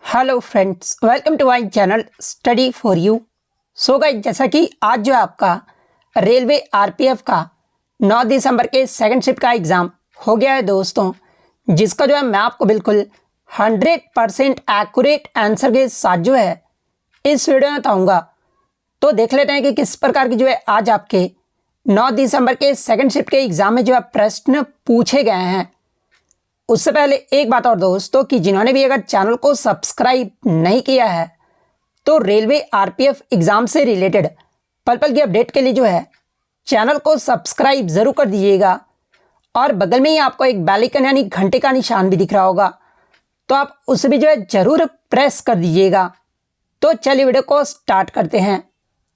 Hello friends, welcome to my channel study for you. So guys, जैसा कि आज जो आपका रेलवे आरपीएफ का 9 दिसंबर के सेकंड शिफ्ट का एग्ज़ाम हो गया है दोस्तों, जिसका जो है मैं आपको बिल्कुल 100% एक्यूरेट आंसर के साथ जो है इस वीडियो में बताऊँगा। तो देख लेते हैं कि किस प्रकार की जो है आज आपके 9 दिसंबर के सेकंड शिफ्ट के एग्ज़ाम में जो है प्रश्न पूछे गए हैं। उससे पहले एक बात और दोस्तों, कि जिन्होंने भी अगर चैनल को सब्सक्राइब नहीं किया है तो रेलवे आरपीएफ एग्ज़ाम से रिलेटेड पल पल की अपडेट के लिए जो है चैनल को सब्सक्राइब ज़रूर कर दीजिएगा। और बगल में ही आपको एक बेल आइकन यानी घंटे का निशान भी दिख रहा होगा, तो आप उसे भी जो है ज़रूर प्रेस कर दीजिएगा। तो चलिए वीडियो को स्टार्ट करते हैं।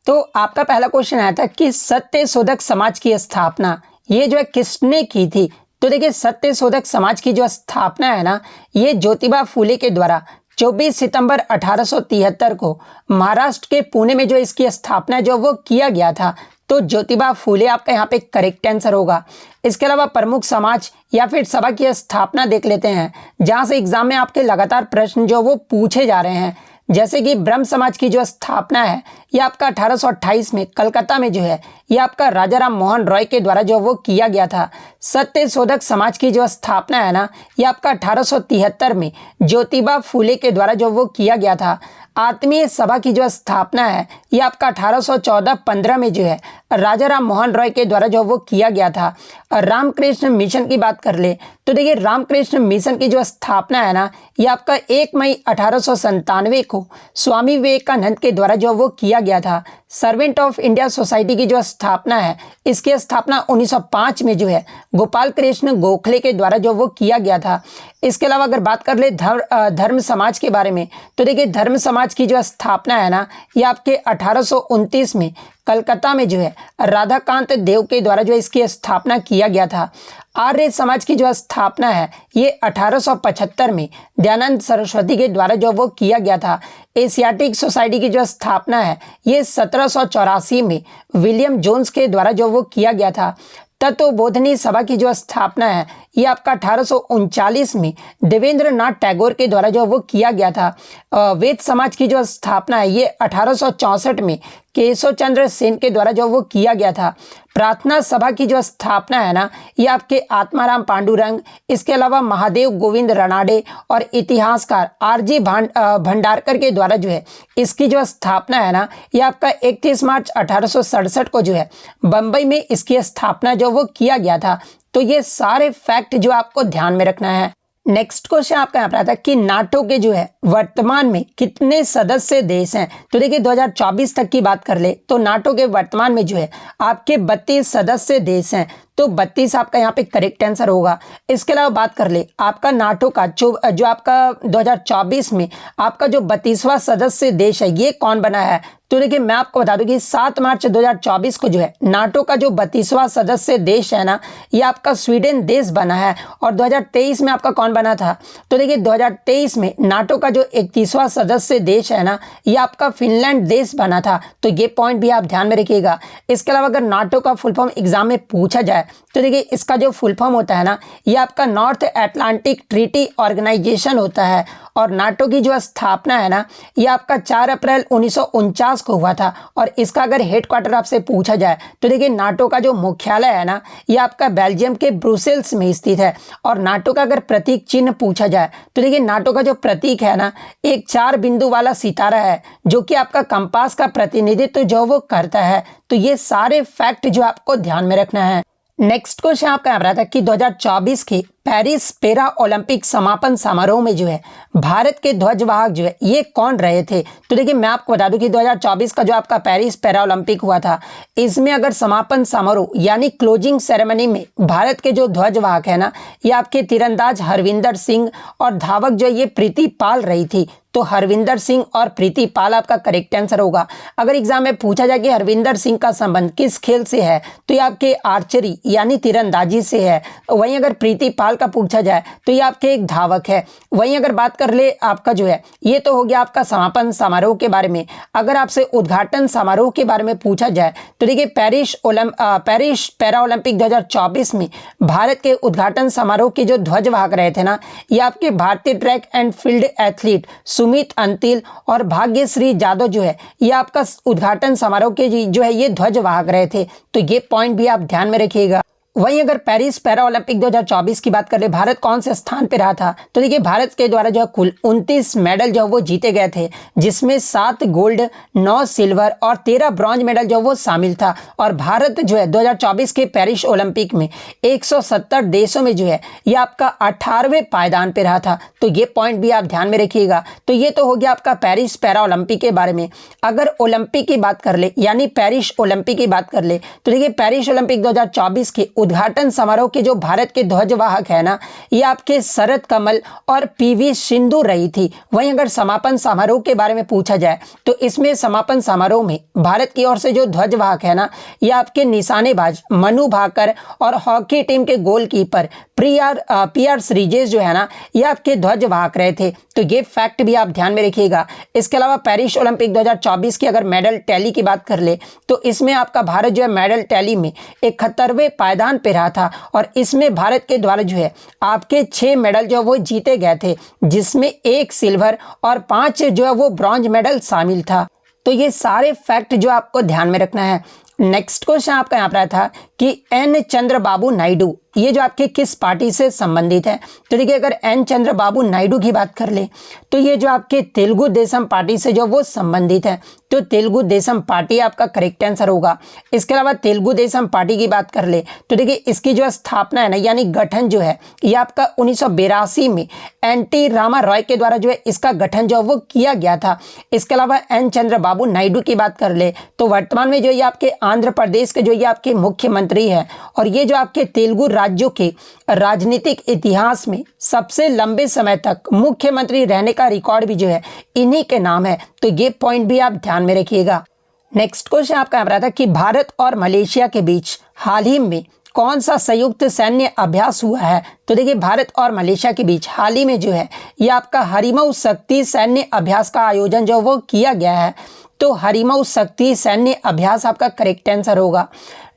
तो आपका पहला क्वेश्चन आया था कि सत्य शोधक समाज की स्थापना ये जो है किसने की थी। तो देखिए, सत्य शोधक समाज की जो स्थापना है ना, ये ज्योतिबा फूले के द्वारा 24 सितंबर 1873 को महाराष्ट्र के पुणे में जो इसकी स्थापना जो वो किया गया था। तो ज्योतिबा फूले आपका यहाँ पे करेक्ट आंसर होगा। इसके अलावा प्रमुख समाज या फिर सभा की स्थापना देख लेते हैं, जहाँ से एग्जाम में आपके लगातार प्रश्न जो वो पूछे जा रहे हैं। जैसे कि ब्रह्म समाज की जो स्थापना है ये आपका 1828 में कलकत्ता में जो है ये आपका राजा राम मोहन रॉय के द्वारा जो वो किया गया था। सत्य शोधक समाज की जो स्थापना है ना, ये आपका 1873 में ज्योतिबा फूले के द्वारा जो वो किया गया था। आत्मीय सभा की जो स्थापना है ये आपका 1814-15 में जो है राजा राम मोहन रॉय के द्वारा जो वो किया गया था। रामकृष्ण मिशन की बात कर ले तो देखिए, रामकृष्ण मिशन की जो स्थापना है ना, ये आपका 1 मई 1897 को स्वामी विवेकानंद के द्वारा जो वो किया गया था। सर्वेंट ऑफ इंडिया सोसाइटी की जो स्थापना है, इसकी स्थापना 1905 में जो है गोपाल कृष्ण गोखले के द्वारा जो वो किया गया था। इसके अलावा अगर बात कर ले धर्म समाज के बारे में, तो देखिए धर्म समाज की जो स्थापना है ना, ये आपके 1829 में कलकत्ता में जो है राधाकांत देव के द्वारा जो इसकी स्थापना किया गया था। आर्य समाज की जो स्थापना है ये 1875 में दयानंद सरस्वती के द्वारा जो वो किया गया था। एशियाटिक सोसाइटी की जो स्थापना है ये 1784 में विलियम जोन्स के द्वारा जो वो किया गया था। तत्वबोधिनी सभा की जो स्थापना है ये आपका 1839 में देवेंद्र नाथ टैगोर के द्वारा जो वो किया गया था। वेद समाज की जो स्थापना है ये 1864 में केशव चंद्र सेन के द्वारा जो वो किया गया था। प्रार्थना सभा की जो स्थापना है ना, ये आपके आत्माराम पांडुरंग, इसके अलावा महादेव गोविंद रनाडे और इतिहासकार आरजी भंडारकर के द्वारा जो है इसकी जो स्थापना है ना, ये आपका 31 मार्च 1867 को जो है बम्बई में इसकी स्थापना जो वो किया गया था। तो ये सारे फैक्ट जो आपको ध्यान में रखना है। नेक्स्ट क्वेश्चन आपका यहाँ पर आता है कि नाटो के जो है वर्तमान में कितने सदस्य देश हैं। तो देखिए 2024 तक की बात कर ले तो नाटो के वर्तमान में जो है आपके 32 सदस्य देश हैं। तो 32 आपका यहाँ पे करेक्ट आंसर होगा। इसके अलावा बात कर ले आपका नाटो का जो आपका 2024 में आपका जो 32वां सदस्य देश है ये कौन बना है। तो देखिए मैं आपको बता दूं कि 7 मार्च 2024 को जो है नाटो का जो 32वां सदस्य देश है ना, ये आपका स्वीडन देश बना है। और 2023 में आपका कौन बना था। तो देखिए 2023 में नाटो का जो 31वां सदस्य देश है ना, ये आपका फिनलैंड देश बना था। तो ये पॉइंट भी आप ध्यान में रखिएगा। इसके अलावा अगर नाटो का फुल फॉर्म एग्जाम में पूछा जाए तो देखिए इसका जो फुल फॉर्म होता है ना, ये आपका नॉर्थ अटलांटिक ट्रीटी ऑर्गेनाइजेशन होता है। और नाटो की जो स्थापना है ना, ये आपका 4 अप्रैल 1949 को हुआ था। और इसका अगर हेडक्वार्टर आपसे पूछा जाए तो देखिए नाटो का जो मुख्यालय है ना, ये आपका बेल्जियम के ब्रुसेल्स में स्थित है। और नाटो का अगर प्रतीक चिन्ह पूछा जाए तो देखिए नाटो का जो प्रतीक है ना, एक 4 बिंदु वाला सितारा है, जो कि आपका कंपास का प्रतिनिधित्व जो वो करता है। तो ये सारे फैक्ट जो आपको ध्यान में रखना है। नेक्स्ट क्वेश्चन आपका यहाँ रहा था कि 2024 के पेरिस पैरा ओलंपिक समापन समारोह में जो है भारत के ध्वजवाहक जो है ये कौन रहे थे। तो देखिए मैं आपको बता दूं कि 2024 का जो आपका पेरिस पैरा ओलंपिक हुआ था, इसमें अगर समापन समारोह यानी क्लोजिंग सेरेमनी में भारत के जो ध्वजवाहक है ना, ये आपके तीरंदाज हरविंदर सिंह और धावक जो ये प्रीति पाल रही थी। तो हरविंदर सिंह और प्रीति पाल आपका करेक्ट आंसर होगा। अगर एग्जाम में पूछा जाए कि हरविंदर सिंह का संबंध किस खेल से है, तो ये आपके आर्चरी यानी तीरंदाजी से है। वहीं अगर प्रीति पाल सवाल का पूछा जाए तो ये आपके एक धावक है। वहीं अगर बात कर ले आपका जो है, ये तो हो गया आपका समापन समारोह के बारे में। अगर आपसे उद्घाटन समारोह के बारे में पूछा जाए तो देखिए पेरिस पैरा ओलंपिक 2024 में भारत के उद्घाटन समारोह के जो ध्वजवाहक रहे थे ना, ये आपके भारतीय track and field athlete Sumit Antil और भाग्यश्री जादव जो है, ये आपका उद्घाटन समारोह के जो है ये ध्वजवाहक रहे थे। तो ये पॉइंट भी आप ध्यान में रखिएगा। वहीं अगर पेरिस पैरा ओलंपिक 2024 की बात कर ले, भारत कौन से स्थान पे रहा था, तो देखिए भारत के द्वारा जो कुल 29 मेडल जो वो जीते गए थे, जिसमें 7 गोल्ड, 9 सिल्वर और 13 ब्रॉन्ज मेडल जो वो शामिल था। और भारत जो है 2024 के पेरिस ओलंपिक में 170 देशों में जो है ये आपका 18वें पायदान पे रहा था। तो ये पॉइंट भी आप ध्यान में रखिएगा। तो ये तो हो गया आपका पेरिस पैरा ओलंपिक के बारे में। अगर ओलंपिक की बात कर ले यानी पेरिस ओलंपिक की बात कर ले, तो देखिए पेरिस ओलंपिक 2024 के उद्घाटन समारोह के जो भारत के ध्वजवाहक है ना, ये आपके शरद कमल और पीवी सिंधु रही थी। वहीं अगर समापन समारोह के बारे में पूछा जाए तो इसमें समापन समारोह में भारत की ओर से जो ध्वजवाहक है ना, ये आपके निशानेबाज मनु भाकर और हॉकी टीम के गोलकीपर पीआर श्रीजेश जो है ना, ये आपके ध्वजवाहक रहे थे। तो ये फैक्ट भी आप ध्यान में रखिएगा। इसके अलावा पेरिस ओलंपिक 2024 की अगर मेडल टैली की बात कर ले तो इसमें आपका भारत जो है मेडल टैली में 71वें पायदान पे रहा था। और इसमें भारत के द्वारा जो है आपके 6 मेडल जो वो जीते गए थे, जिसमें 1 सिल्वर और 5 जो है वो ब्रॉन्ज मेडल शामिल था। तो ये सारे फैक्ट जो आपको ध्यान में रखना है। नेक्स्ट क्वेश्चन आपका यहाँ पर आया था कि एन चंद्रबाबू नायडू ये जो आपके किस पार्टी से संबंधित है। तो देखिए अगर एन चंद्रबाबू नायडू की बात कर ले तो ये जो आपके तेलुगु देशम पार्टी से जो वो संबंधित है, तो तेलुगु देशम पार्टी आपका करेक्ट आंसर होगा। इसके अलावा तेलुगु देशम पार्टी की बात कर ले तो देखिए इसकी जो स्थापना है ना यानी गठन जो है ये आपका 1982 में एनटी रामा रॉय के द्वारा जो है इसका गठन जो वो किया गया था। इसके अलावा एन चंद्रबाबू नायडू की बात कर ले तो वर्तमान में जो ये आपके आंध्र प्रदेश के जो ये आपके मुख्यमंत्री है, और ये जो आपके तेलुगु राज्यों के राजनीतिक इतिहास में सबसे लंबे समय तक मुख्यमंत्री रहने का रिकॉर्ड भी जो है इन्हीं के नाम है। तो ये पॉइंट भी आप ध्यान में रखिएगा। नेक्स्ट क्वेश्चन आपका यहाँ पर था कि भारत और मलेशिया के बीच हाल ही में कौन सा संयुक्त सैन्य अभ्यास हुआ है। तो देखिए भारत और मलेशिया के बीच हाल ही में जो है ये आपका हरिमऊ शक्ति सैन्य अभ्यास का आयोजन जो वो किया गया है। तो हरिमऊ शक्ति सैन्य अभ्यास आपका करेक्ट आंसर होगा।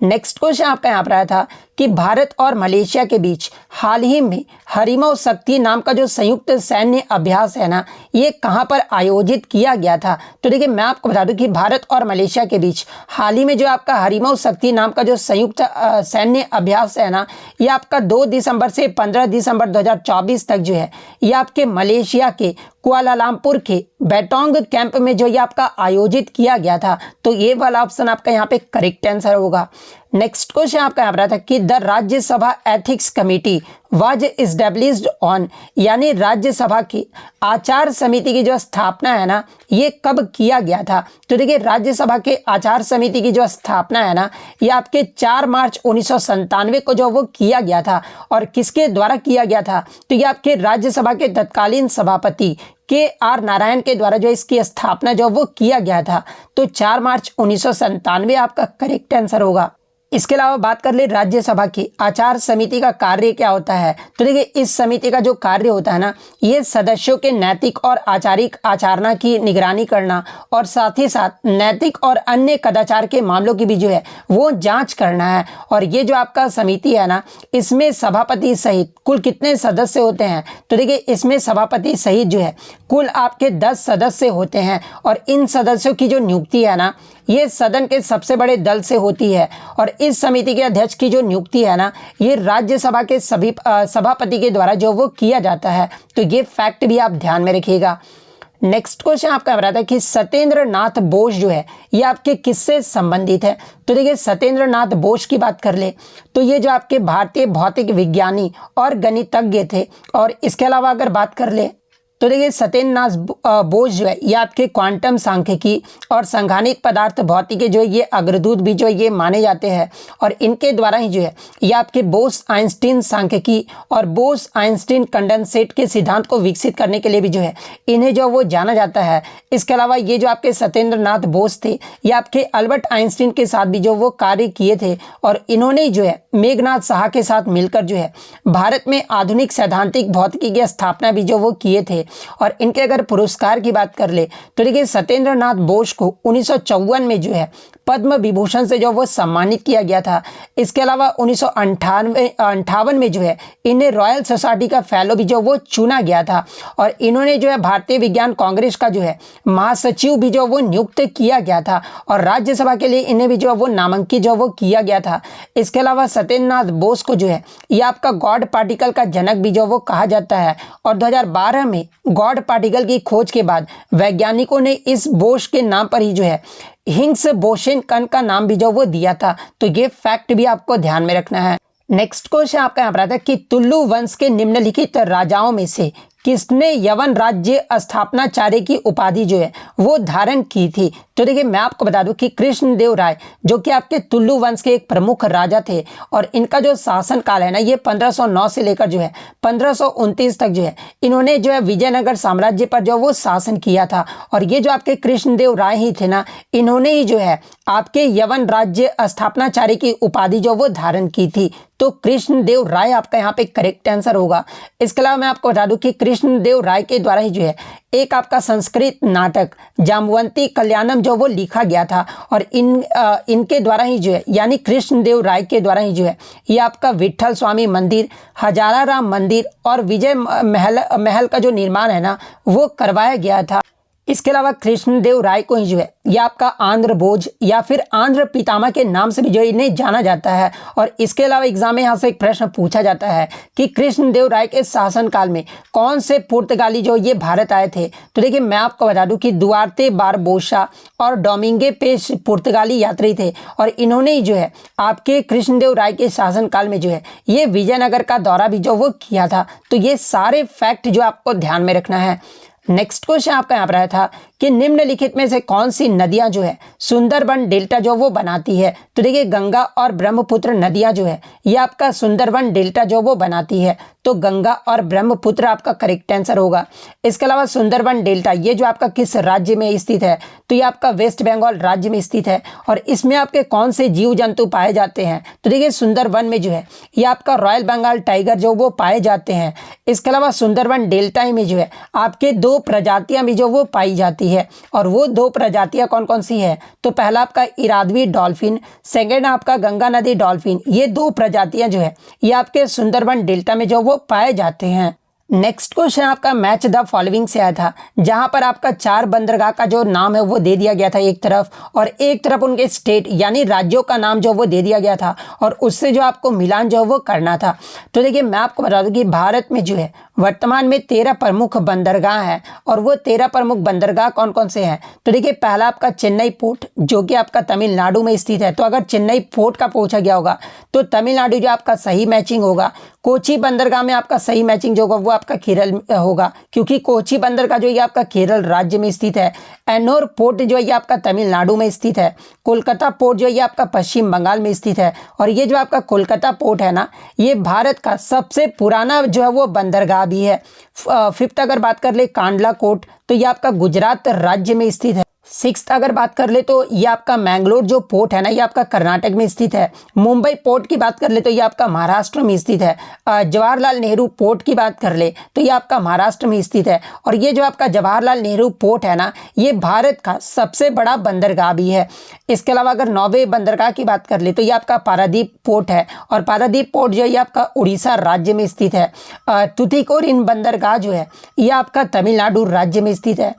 नेक्स्ट क्वेश्चन आपका यहाँ पर आया था कि भारत और मलेशिया के बीच हाल ही में हरिमऊ शक्ति नाम का जो संयुक्त सैन्य अभ्यास है ना, ये कहाँ पर आयोजित किया गया था। तो देखिए मैं आपको बता दूं कि भारत और मलेशिया के बीच हाल ही में जो आपका हरिमऊ शक्ति नाम का जो संयुक्त सैन्य अभ्यास है ना, ये आपका 2 दिसंबर से 15 दिसंबर 2024 तक जो है ये आपके मलेशिया के कुआलालंपुर के बेटोंग कैंप में जो ये आपका आयोजित किया गया था। तो ये वाला ऑप्शन आपका यहाँ पे करेक्ट आंसर होगा। नेक्स्ट क्वेश्चन आपका यहाँ पर था कि the Rajya Sabha ethics committee was established on यानी राज्यसभा की आचार समिति की जो स्थापना है ना, ये कब किया गया था। तो देखिए राज्यसभा के आचार समिति की जो स्थापना है ना, ये आपके 4 मार्च 1997 को जो वो किया गया था। और किसके द्वारा किया गया था, तो ये आपके राज्यसभा के तत्कालीन सभापति KR नारायण के द्वारा जो इसकी स्थापना जो वो किया गया था। तो 4 मार्च 1997 आपका करेक्ट आंसर होगा। इसके अलावा बात कर ले राज्यसभा की आचार समिति का कार्य क्या होता है। तो देखिए इस समिति का जो कार्य होता है ना, ये सदस्यों के नैतिक और आचारिक आचरण की निगरानी करना और साथ ही साथ नैतिक और अन्य कदाचार के मामलों की भी जो है वो जांच करना है। और ये जो आपका समिति है ना, इसमें सभापति सहित कुल कितने सदस्य होते हैं। तो देखिए इसमें सभापति सहित जो है कुल आपके 10 सदस्य होते हैं। और इन सदस्यों की जो नियुक्ति है ना, ये सदन के सबसे बड़े दल से होती है। और इस समिति के अध्यक्ष की जो नियुक्ति है ना, ये राज्यसभा के सभी सभापति के द्वारा जो वो किया जाता है। तो ये फैक्ट भी आप ध्यान में रखिएगा। नेक्स्ट क्वेश्चन आपका बता था कि सत्येंद्र नाथ बोस जो है ये आपके किससे संबंधित है। तो देखिए सत्येंद्र नाथ बोस की बात कर ले तो ये जो आपके भारतीय भौतिक विज्ञानी और गणितज्ञ थे। और इसके अलावा अगर बात कर ले तो देखिए सत्येंद्रनाथ बोस जो है ये आपके क्वांटम सांख्यिकी और संघानिक पदार्थ भौतिकी जो है ये अग्रदूत भी जो है ये माने जाते हैं। और इनके द्वारा ही जो है ये आपके बोस आइंस्टीन सांख्यिकी और बोस आइंस्टीन कंडेंसेट के सिद्धांत को विकसित करने के लिए भी जो है इन्हें जो वो जाना जाता है। इसके अलावा ये जो आपके सत्येंद्रनाथ बोस थे ये आपके अल्बर्ट आइंस्टीन के साथ भी जो वो कार्य किए थे और इन्होंने जो है मेघनाथ साहा के साथ मिलकर जो है भारत में आधुनिक सैद्धांतिक भौतिकी की स्थापना भी जो वो किए थे। और इनके अगर पुरस्कार की बात कर ले तो देखिए सत्येंद्रनाथ बोस को 1954 में जो है पद्म विभूषण से जो वो सम्मानित किया गया था। इसके अलावा 1958 में जो है इन्हें रॉयल सोसाइटी का फेलो भी जो वो चुना गया था और इन्होंने जो है भारतीय विज्ञान कांग्रेस का जो है महासचिव भी जो वो नियुक्त किया गया था और राज्यसभा के लिए इन्हें भी जो वो नामांकित जो वो किया गया था। इसके अलावा सत्येंद्रनाथ बोस को जो है ये आपका गॉड पार्टिकल का जनक भी जो वो कहा जाता है और 2012 में गॉड पार्टिकल की खोज के बाद वैज्ञानिकों ने इस बोस के नाम पर ही जो है हिग्स बोसन कण का नाम भी जो वो दिया था। तो ये फैक्ट भी आपको ध्यान में रखना है। नेक्स्ट क्वेश्चन आपका यहाँ पर आता है कि तुल्लु वंश के निम्नलिखित राजाओं में से किसने यवन राज्य स्थापनाचार्य की उपाधि जो है वो धारण की थी। तो देखिए मैं आपको बता दूं कि कृष्णदेव राय जो कि आपके तुल्लु वंश के एक प्रमुख राजा थे और इनका जो शासन काल है ना ये 1509 से लेकर जो है 1529 तक जो है इन्होंने जो है विजयनगर साम्राज्य पर जो वो शासन किया था। और ये जो आपके कृष्णदेव राय ही थे ना इन्होंने ही जो है आपके यवन राज्य स्थापनाचार्य की उपाधि जो वो धारण की थी। तो कृष्णदेव राय आपका यहाँ पे करेक्ट आंसर होगा। इसके अलावा मैं आपको बता दूं कि कृष्णदेव राय के द्वारा ही जो है एक आपका संस्कृत नाटक जामवंती कल्याणम जो वो लिखा गया था और इनके द्वारा ही जो है यानी कृष्णदेव राय के द्वारा ही जो है ये आपका विट्ठल स्वामी मंदिर, हजारा राम मंदिर और विजय महल का जो निर्माण है ना वो करवाया गया था। इसके अलावा कृष्णदेव राय को ही जो है यह आपका आंध्र भोज या फिर आंध्र पितामह के नाम से भी जो इन्हें जाना जाता है। और इसके अलावा एग्जाम में यहाँ से एक प्रश्न पूछा जाता है कि कृष्णदेव राय के शासनकाल में कौन से पुर्तगाली जो ये भारत आए थे। तो देखिए मैं आपको बता दूं कि दुआर्ते बारबोसा और डोमिंगे पेश पुर्तगाली यात्री थे और इन्होंने जो है आपके कृष्णदेव राय के शासनकाल में जो है ये विजयनगर का दौरा भी जो वो किया था। तो ये सारे फैक्ट जो आपको ध्यान में रखना है। नेक्स्ट क्वेश्चन आपका यहाँ पर आया था कि निम्नलिखित में से कौन सी नदियां जो है सुंदरबन डेल्टा जो वो बनाती है। तो देखिए गंगा और ब्रह्मपुत्र नदियां जो है ये आपका सुंदरबन डेल्टा जो वो बनाती है। तो गंगा और ब्रह्मपुत्र आपका करेक्ट आंसर होगा। इसके अलावा सुंदरबन डेल्टा ये जो आपका किस राज्य में स्थित है। तो ये आपका वेस्ट बंगाल राज्य में स्थित है और इसमें आपके कौन से जीव जंतु पाए जाते हैं। तो देखिए सुंदरबन में जो है ये आपका रॉयल बंगाल टाइगर जो वो पाए जाते हैं। इसके अलावा सुंदरबन डेल्टा में जो है आपके 2 प्रजातियां भी जो वो पाई जाती है और वो 2 प्रजातियां कौन कौन सी है। तो पहला आपका इरादवी डॉल्फिन, सेकंड आपका गंगा नदी डॉल्फिन। ये 2 प्रजातियां जो है ये आपके सुंदरबन डेल्टा में जो वो पाए जाते हैं। नेक्स्ट क्वेश्चन आपका मैच द फॉलोइंग से आया था जहां पर आपका 4 बंदरगाह का जो नाम है वो दे दिया गया था एक तरफ और एक तरफ उनके स्टेट यानी राज्यों का नाम जो वो दे दिया गया था और उससे जो आपको मिलान जो वो करना था। तो देखिए मैं आपको बता दूं कि भारत में जो है वर्तमान में 13 प्रमुख बंदरगाह हैं और वो 13 प्रमुख बंदरगाह कौन कौन से हैं। तो देखिए पहला आपका चेन्नई पोर्ट जो कि आपका तमिलनाडु में स्थित है। तो अगर चेन्नई पोर्ट का पूछा गया होगा तो तमिलनाडु जो आपका सही मैचिंग होगा। कोची बंदरगाह में आपका सही मैचिंग जो होगा वो आपका केरल होगा क्योंकि कोची बंदरगाह जो ये आपका केरल राज्य में स्थित है। एनोर पोर्ट जो ये आपका तमिलनाडु में स्थित है। कोलकाता पोर्ट जो ये आपका पश्चिम बंगाल में स्थित है और ये जो आपका कोलकाता पोर्ट है ना ये भारत का सबसे पुराना जो है वो बंदरगाह भी है। 5th अगर बात कर ले कांडला पोर्ट तो ये आपका गुजरात राज्य में स्थित है। 6th अगर बात कर ले तो ये आपका मैंगलोर जो पोर्ट है ना ये आपका कर्नाटक में स्थित है। मुंबई पोर्ट की बात कर ले तो ये आपका महाराष्ट्र में स्थित है। जवाहरलाल नेहरू पोर्ट की बात कर ले तो ये आपका महाराष्ट्र में स्थित है और ये जो आपका जवाहरलाल नेहरू पोर्ट है ना ये भारत का सबसे बड़ा बंदरगाह भी है। इसके अलावा अगर 9वें बंदरगाह की बात कर ले तो ये आपका पारादीप पोर्ट है और पारादीप पोर्ट जो ये आपका उड़ीसा राज्य में स्थित है। तुतीकोरिन बंदरगाह जो है ये आपका तमिलनाडु राज्य में स्थित है।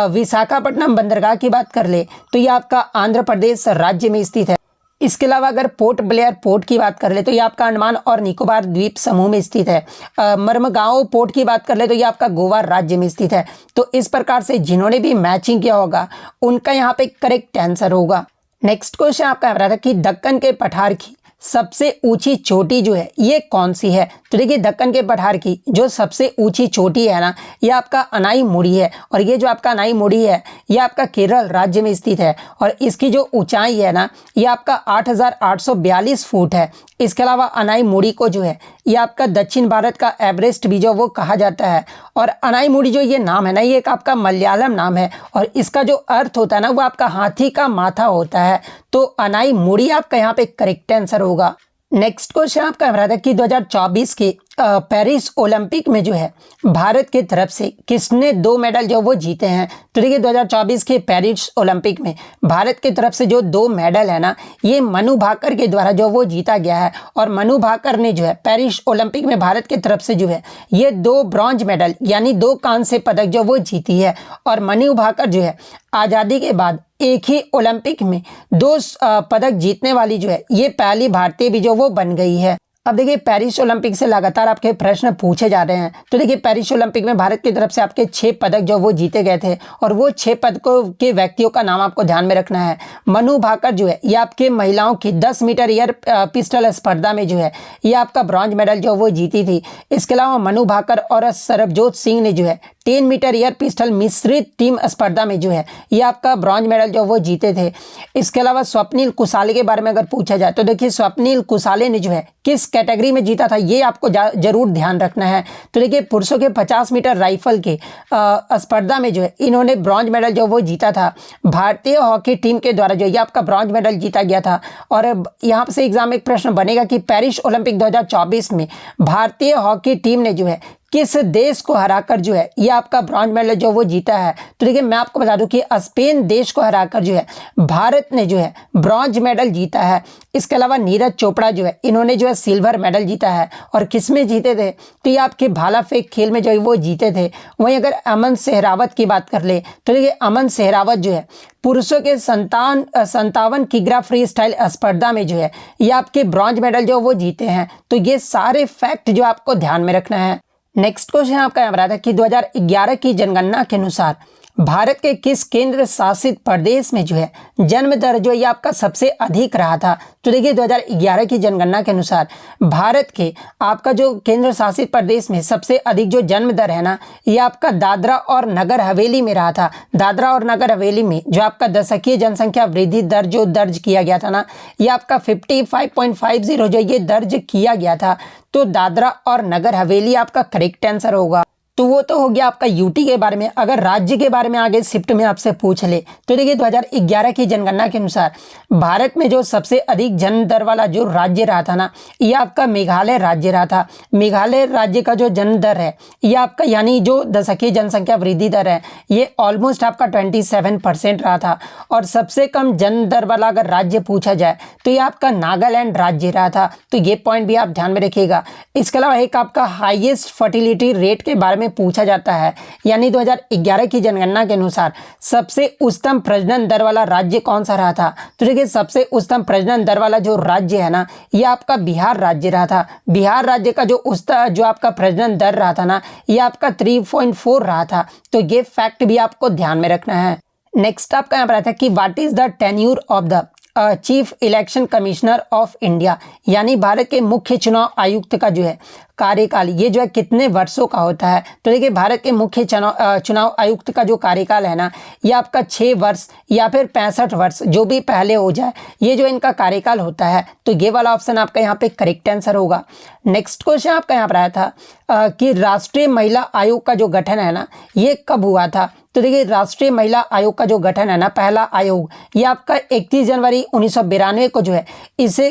विशाखापट्टनम बंदरगाह की बात कर ले तो ये आपका आंध्र प्रदेश राज्य में स्थित है। इसके अलावा अगर पोर्ट ब्लेयर पोर्ट की बात कर ले तो ये आपका अंडमान और निकोबार द्वीप समूह में स्थित है। मरमगांव पोर्ट की बात कर ले तो ये आपका गोवा राज्य में स्थित है। तो इस प्रकार से जिन्होंने भी मैचिंग किया होगा उनका यहाँ पे करेक्ट आंसर होगा। नेक्स्ट क्वेश्चन आपका आ रहा था कि दक्कन के पठार की सबसे ऊंची चोटी जो है ये कौन सी है? तो देखिए दक्कन के पठार की जो सबसे ऊंची चोटी है ना, ये आपका अनाईमुड़ी है। और ये जो आपका अनाईमुड़ी है ये आपका केरल राज्य में स्थित है और इसकी जो ऊंचाई है ना ये आपका 8,842 फुट है। इसके अलावा अनाईमुड़ी को जो है ये आपका दक्षिण भारत का एवरेस्ट भी जो वो कहा जाता है। और अनाईमुड़ी जो ये नाम है ना ये एक आपका मलयालम नाम है और इसका जो अर्थ होता है ना वो आपका हाथी का माथा होता है। तो अनाईमुड़ी आपका यहाँ पे करेक्ट आंसर होगा। नेक्स्ट क्वेश्चन आपका रहा था कि 2024 के पेरिस ओलंपिक में जो है भारत की तरफ से किसने 2 मेडल जो वो जीते हैं? तो देखिए 2024 के पेरिस ओलंपिक में भारत की तरफ से जो 2 मेडल है ना ये मनु भाकर के द्वारा जो वो जीता गया है। और मनु भाकर ने जो है पेरिस ओलंपिक में भारत की तरफ से जो है ये 2 ब्रॉन्ज मेडल यानी 2 कांस्य पदक जो वो जीती है। और मनु भाकर जो है आज़ादी के बाद एक ही ओलंपिक में 2 पदक जीतने वाली जो है ये पहली भारतीय भी जो वो बन गई है। अब देखिए पेरिस ओलंपिक से लगातार आपके प्रश्न पूछे जा रहे हैं। तो देखिए पेरिस ओलंपिक में भारत की तरफ से आपके 6 पदक जो वो जीते गए थे और वो 6 पदकों के व्यक्तियों का नाम आपको ध्यान में रखना है। मनु भाकर जो है ये आपके महिलाओं की 10 मीटर एयर पिस्टल स्पर्धा में जो है ये आपका ब्रॉन्ज मेडल जो वो जीती थी। इसके अलावा मनु भाकर और सरबजोत सिंह ने जो है 10 मीटर एयर पिस्टल मिश्रित टीम स्पर्धा में जो है ये आपका ब्रॉन्ज मेडल जो वो जीते थे। इसके अलावा स्वप्निल कुसाले के बारे में अगर पूछा जाए तो देखिए स्वप्निल कुसाले ने जो है किस कैटेगरी में जीता था ये आपको जरूर ध्यान रखना है। तो देखिए पुरुषों के 50 मीटर राइफल के स्पर्धा में जो है इन्होंने ब्रॉन्ज मेडल जो वो जीता था। भारतीय हॉकी टीम के द्वारा जो ये आपका ब्रॉन्ज मेडल जीता गया था। और यहाँ से एग्जाम में एक प्रश्न बनेगा कि पेरिस ओलंपिक 2024 में भारतीय हॉकी टीम ने जो है किस देश को हराकर जो है ये आपका ब्रॉन्ज मेडल जो वो जीता है? तो देखिए मैं आपको बता दूं कि स्पेन देश को हराकर जो है भारत ने जो है ब्रॉन्ज मेडल जीता है। इसके अलावा नीरज चोपड़ा जो है इन्होंने जो है सिल्वर मेडल जीता है। और किस में जीते थे? तो ये आपके भाला फेंक खेल में जो है वो जीते थे। वहीं अगर अमन सहरावत की बात कर ले तो देखिए अमन सहरावत जो है पुरुषों के 57 किग्रा फ्री स्टाइल स्पर्धा में जो है ये आपके ब्रॉन्ज मेडल जो वो जीते हैं। तो ये सारे फैक्ट जो आपको ध्यान में रखना है। नेक्स्ट क्वेश्चन आपका यहाँ रहा था कि 2011 की जनगणना के अनुसार भारत के किस केंद्र शासित प्रदेश में जो है जन्म दर जो ये आपका सबसे अधिक रहा था? तो देखिए 2011 की जनगणना के अनुसार भारत के आपका जो केंद्र शासित प्रदेश में सबसे अधिक जो जन्म दर है ना ये आपका दादरा और नगर हवेली में रहा था। दादरा और नगर हवेली में जो आपका दशकीय जनसंख्या वृद्धि दर जो दर्ज किया गया था ना ये आपका 55.50 जो ये दर्ज किया गया था। तो दादरा और नगर हवेली आपका करेक्ट आंसर होगा। तो वो तो हो गया आपका यूटी के बारे में। अगर राज्य के बारे में आगे शिफ्ट में आपसे पूछ ले तो देखिए 2011 की जनगणना के अनुसार भारत में जो सबसे अधिक जन्म दर वाला जो राज्य रहा था ना ये आपका मेघालय राज्य रहा था। मेघालय राज्य का जो जन्म दर है ये आपका यानी जो दशकीय जनसंख्या वृद्धि दर है ये ऑलमोस्ट आपका 27% रहा था। और सबसे कम जन्म दर वाला अगर राज्य पूछा जाए तो ये आपका नागालैंड राज्य रहा था। तो ये पॉइंट भी आप ध्यान में रखिएगा। इसके अलावा एक आपका हाईएस्ट फर्टिलिटी रेट के बारे में पूछा जाता है यानी 2011 की जनगणना के अनुसार सबसे उच्चतम प्रजनन दर वाला राज्य कौन सा रहा था? तो देखिए सबसे उच्चतम प्रजनन दर वाला जो राज्य है ना ये आपका बिहार राज्य रहा था। बिहार राज्य का जो आपका प्रजनन दर रहा था ना ये आपका 3.4 रहा था। तो ये फैक्ट भी आपको ध्यान में रखना है। नेक्स्ट आपका यहाँ पर आता है कि what is the tenure of the chief election commissioner of India यानी भारत के मुख्य चुनाव आयुक्त का जो है कार्यकाल ये जो है कितने वर्षों का होता है? तो देखिए भारत के मुख्य चुनाव आयुक्त का जो कार्यकाल है ना ये आपका 6 वर्ष या फिर 65 वर्ष जो भी पहले हो जाए ये जो इनका कार्यकाल होता है। तो ये वाला ऑप्शन आपका यहाँ पे करेक्ट आंसर होगा। नेक्स्ट क्वेश्चन आपका यहाँ पर आया था कि राष्ट्रीय महिला आयोग का जो गठन है ना ये कब हुआ था? तो देखिए राष्ट्रीय महिला आयोग का जो गठन है ना पहला आयोग ये आपका 31 जनवरी 1992 को जो है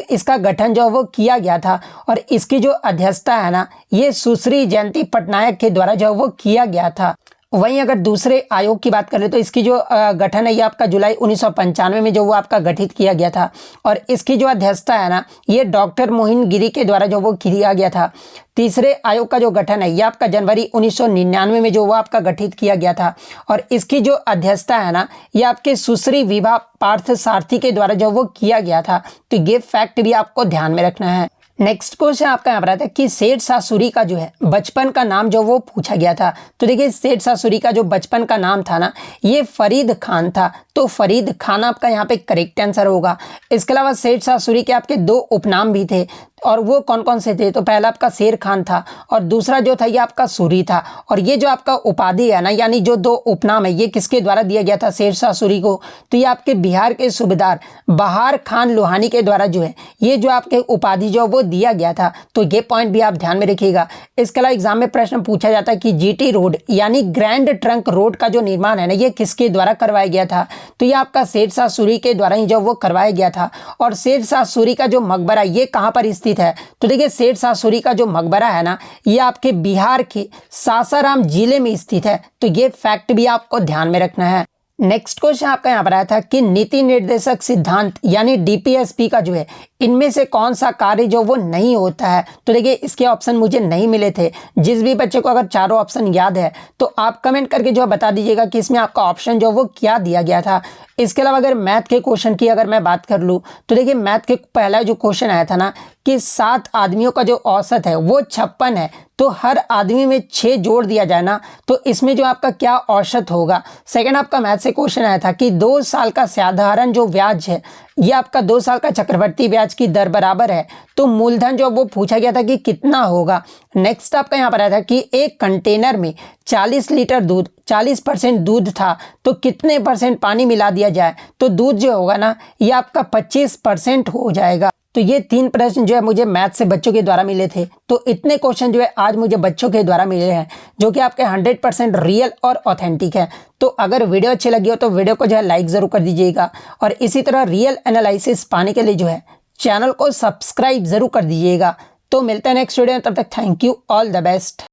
इसका गठन जो वो किया गया था। और इसकी जो अध्यक्षता है ना ये सुश्री जयंती पटनायक के द्वारा जो वो किया गया था। वहीं अगर दूसरे आयोग की बात करें तो इसकी जो गठन है ये आपका जुलाई 1995 में जो वो आपका गठित किया गया था। और इसकी जो अध्यक्षता है ना ये डॉक्टर मोहिन गिरी के द्वारा जो वो किया गया था। तीसरे आयोग का जो गठन है ये आपका जनवरी 1999 में जो वो आपका गठित किया गया था। और इसकी जो अध्यक्षता है ना ये आपके सुश्री विभा पार्थ सारथी के द्वारा जो वो किया गया था। तो ये फैक्ट भी आपको ध्यान में रखना है। नेक्स्ट क्वेश्चन आपका यहाँ पर आता है कि सेठ शाह सूरी का जो है बचपन का नाम जो वो पूछा गया था। तो देखिए सेठ शाह सूरी का जो बचपन का नाम था ना, ये फरीद खान था। तो फरीद खान आपका यहाँ पे करेक्ट आंसर होगा। इसके अलावा सेठ शाह सूरी के आपके दो उपनाम भी थे, और वो कौन कौन से थे? तो पहला आपका शेर खान था और दूसरा जो था ये आपका सूरी था। और ये जो आपका उपाधि है ना, यानी जो दो उपनाम है, ये किसके द्वारा दिया गया था शेर शाह सूरी को? तो ये आपके बिहार के सूबेदार बहार खान लोहानी के द्वारा जो है ये जो आपके उपाधि जो वो दिया गया था। तो ये पॉइंट भी आप ध्यान में रखिएगा। इसके अलावा एग्जाम में प्रश्न पूछा जाता है कि जीटी रोड यानी ग्रैंड ट्रंक रोड का जो निर्माण है ना, ये किसके द्वारा करवाया गया था? तो ये आपका शेर शाह सूरी के द्वारा ही जो वो करवाया गया था। और शेर शाह सूरी का जो मकबरा ये कहाँ पर स्थित है? तो देखिए शेर शाह सूरी का जो मकबरा है ना, ये आपके बिहार के सासाराम जिले में स्थित है। तो ये फैक्ट भी आपको ध्यान में रखना है। नेक्स्ट क्वेश्चन आपका यहाँ पर आया था कि नीति निर्देशक सिद्धांत यानी डीपीएसपी का जो है इनमें से कौन सा कार्य जो वो नहीं होता है? तो देखिए इसके ऑप्शन मुझे नहीं मिले थे। जिस भी बच्चे को अगर चारों ऑप्शन याद है तो आप कमेंट करके जो बता दीजिएगा कि इसमें आपका ऑप्शन जो वो क्या दिया गया था। इसके अलावा अगर मैथ के क्वेश्चन की अगर मैं बात कर लूँ तो देखिए मैथ के पहला जो क्वेश्चन आया था ना कि 7 आदमियों का जो औसत है वो 56 है, तो हर आदमी में 6 जोड़ दिया जाए ना, तो इसमें जो आपका क्या औसत होगा? सेकंड आपका मैथ से क्वेश्चन आया था कि 2 साल का साधारण जो ब्याज है ये आपका 2 साल का चक्रवर्ती ब्याज की दर बराबर है, तो मूलधन जो वो पूछा गया था कि कितना होगा। नेक्स्ट आपका यहाँ पर आया था कि एक कंटेनर में 40 लीटर दूध 40% दूध था, तो कितने परसेंट पानी मिला दिया जाए? तो दूध जो होगा ना ये आपका 25% हो जाएगा। तो ये 3 प्रश्न जो है मुझे मैथ से बच्चों के द्वारा मिले थे। तो इतने क्वेश्चन जो है आज मुझे बच्चों के द्वारा मिले हैं जो कि आपके 100% रियल और ऑथेंटिक है। तो अगर वीडियो अच्छी लगी हो तो वीडियो को जो है लाइक ज़रूर कर दीजिएगा, और इसी तरह रियल एनालिसिस पाने के लिए जो है चैनल को सब्सक्राइब ज़रूर कर दीजिएगा। तो मिलते हैं नेक्स्ट वीडियो में, तब तक thank you, all the best.